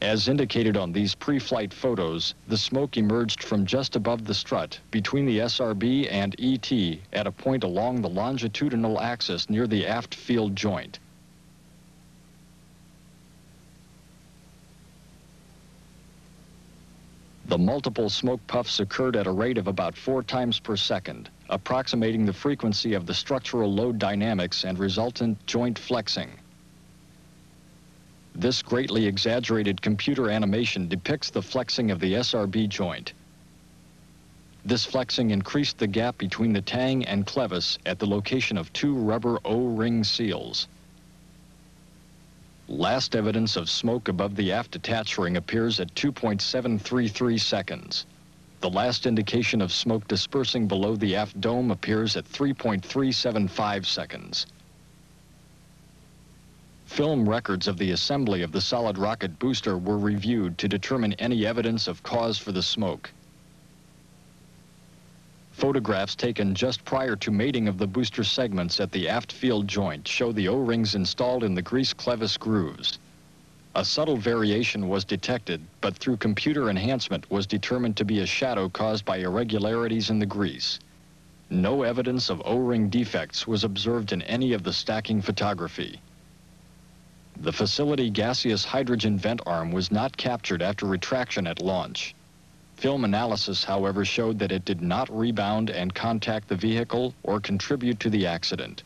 As indicated on these pre-flight photos, the smoke emerged from just above the strut between the SRB and ET at a point along the longitudinal axis near the aft field joint. The multiple smoke puffs occurred at a rate of about 4 times per second, approximating the frequency of the structural load dynamics and resultant joint flexing. This greatly exaggerated computer animation depicts the flexing of the SRB joint. This flexing increased the gap between the tang and clevis at the location of 2 rubber O-ring seals. Last evidence of smoke above the aft attach ring appears at 2.733 seconds. The last indication of smoke dispersing below the aft dome appears at 3.375 seconds. Film records of the assembly of the solid rocket booster were reviewed to determine any evidence of cause for the smoke. Photographs taken just prior to mating of the booster segments at the aft field joint show the O-rings installed in the grease clevis grooves. A subtle variation was detected, but through computer enhancement was determined to be a shadow caused by irregularities in the grease. No evidence of O-ring defects was observed in any of the stacking photography. The facility gaseous hydrogen vent arm was not captured after retraction at launch. Film analysis, however, showed that it did not rebound and contact the vehicle or contribute to the accident.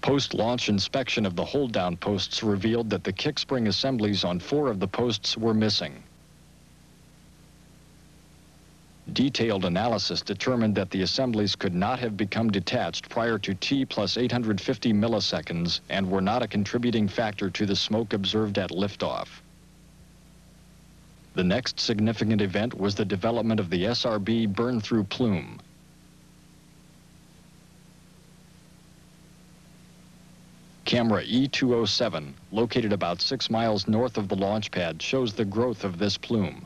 Post-launch inspection of the hold-down posts revealed that the kickspring assemblies on 4 of the posts were missing. Detailed analysis determined that the assemblies could not have become detached prior to T plus 850 milliseconds and were not a contributing factor to the smoke observed at liftoff. The next significant event was the development of the SRB burn-through plume. Camera E207, located about 6 miles north of the launch pad, shows the growth of this plume.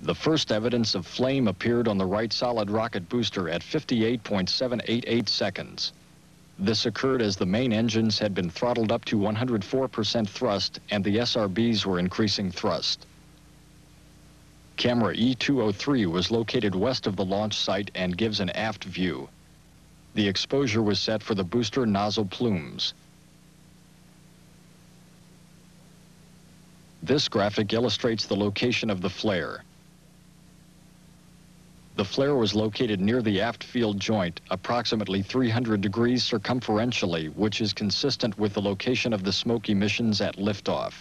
The first evidence of flame appeared on the right solid rocket booster at 58.788 seconds. This occurred as the main engines had been throttled up to 104% thrust and the SRBs were increasing thrust. Camera E203 was located west of the launch site and gives an aft view. The exposure was set for the booster nozzle plumes. This graphic illustrates the location of the flare. The flare was located near the aft field joint, approximately 300 degrees circumferentially, which is consistent with the location of the smoke emissions at liftoff.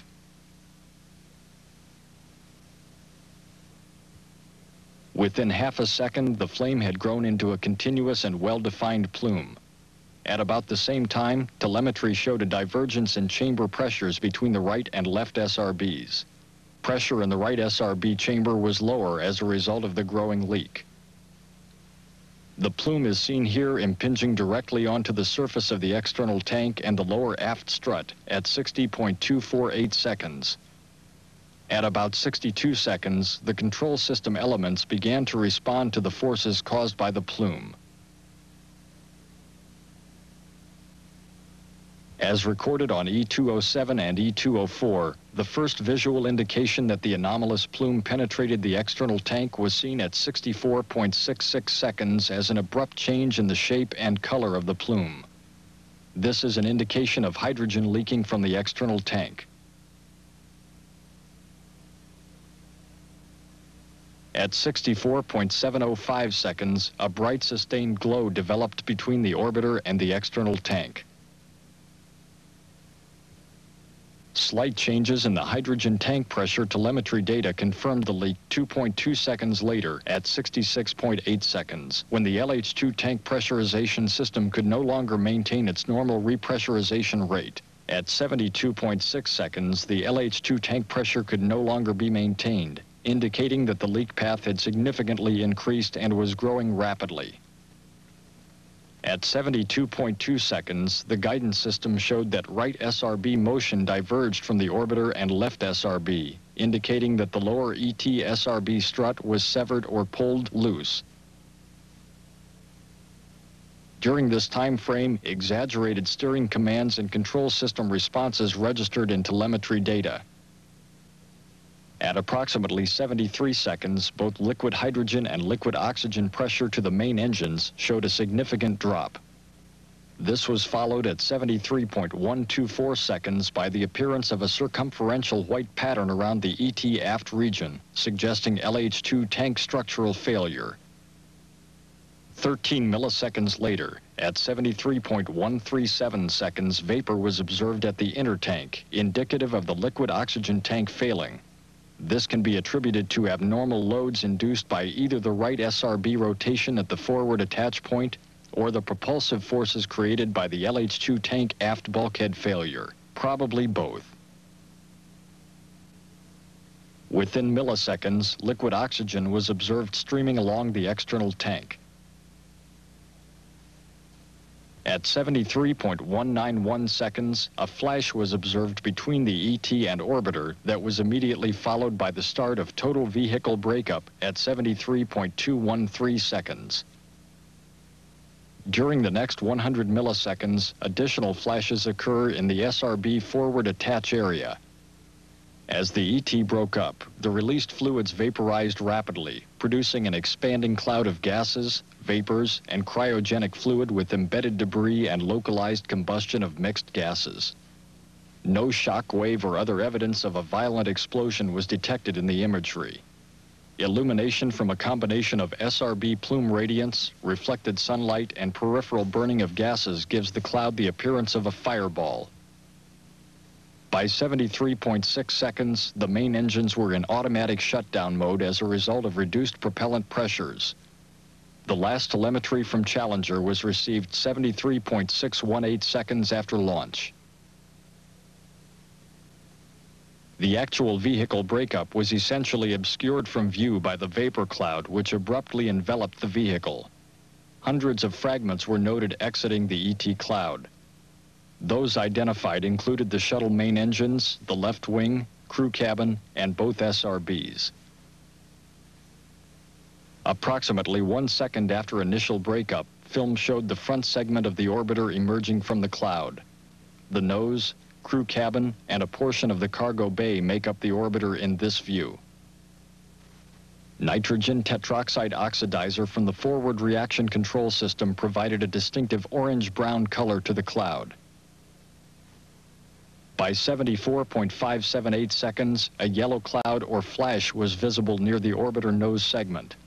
Within half a second, the flame had grown into a continuous and well-defined plume. At about the same time, telemetry showed a divergence in chamber pressures between the right and left SRBs. Pressure in the right SRB chamber was lower as a result of the growing leak. The plume is seen here impinging directly onto the surface of the external tank and the lower aft strut at 60.248 seconds. At about 62 seconds, the control system elements began to respond to the forces caused by the plume. As recorded on E207 and E204, the first visual indication that the anomalous plume penetrated the external tank was seen at 64.66 seconds as an abrupt change in the shape and color of the plume. This is an indication of hydrogen leaking from the external tank. At 64.705 seconds, a bright sustained glow developed between the orbiter and the external tank. Slight changes in the hydrogen tank pressure telemetry data confirmed the leak 2.2 seconds later at 66.8 seconds, when the LH2 tank pressurization system could no longer maintain its normal repressurization rate. At 72.6 seconds, the LH2 tank pressure could no longer be maintained, indicating that the leak path had significantly increased and was growing rapidly. At 72.2 seconds, the guidance system showed that right SRB motion diverged from the orbiter and left SRB, indicating that the lower ET SRB strut was severed or pulled loose. During this time frame, exaggerated steering commands and control system responses registered in telemetry data. At approximately 73 seconds, both liquid hydrogen and liquid oxygen pressure to the main engines showed a significant drop. This was followed at 73.124 seconds by the appearance of a circumferential white pattern around the ET aft region, suggesting LH2 tank structural failure. 13 milliseconds later, at 73.137 seconds, vapor was observed at the inner tank, indicative of the liquid oxygen tank failing. This can be attributed to abnormal loads induced by either the right SRB rotation at the forward attach point or the propulsive forces created by the LH2 tank aft bulkhead failure, probably both. Within milliseconds, liquid oxygen was observed streaming along the external tank. At 73.191 seconds, a flash was observed between the ET and orbiter that was immediately followed by the start of total vehicle breakup at 73.213 seconds. During the next 100 milliseconds, additional flashes occur in the SRB forward attach area. As the ET broke up, the released fluids vaporized rapidly, producing an expanding cloud of gases, vapors, and cryogenic fluid with embedded debris and localized combustion of mixed gases. No shock wave or other evidence of a violent explosion was detected in the imagery. Illumination from a combination of SRB plume radiance, reflected sunlight, and peripheral burning of gases gives the cloud the appearance of a fireball. By 73.6 seconds, the main engines were in automatic shutdown mode as a result of reduced propellant pressures. The last telemetry from Challenger was received 73.618 seconds after launch. The actual vehicle breakup was essentially obscured from view by the vapor cloud, which abruptly enveloped the vehicle. Hundreds of fragments were noted exiting the ET cloud. Those identified included the shuttle main engines, the left wing, crew cabin, and both SRBs. Approximately 1 second after initial breakup, film showed the front segment of the orbiter emerging from the cloud. The nose, crew cabin, and a portion of the cargo bay make up the orbiter in this view. Nitrogen tetroxide oxidizer from the forward reaction control system provided a distinctive orange-brown color to the cloud. By 74.578 seconds, a yellow cloud or flash was visible near the orbiter nose segment.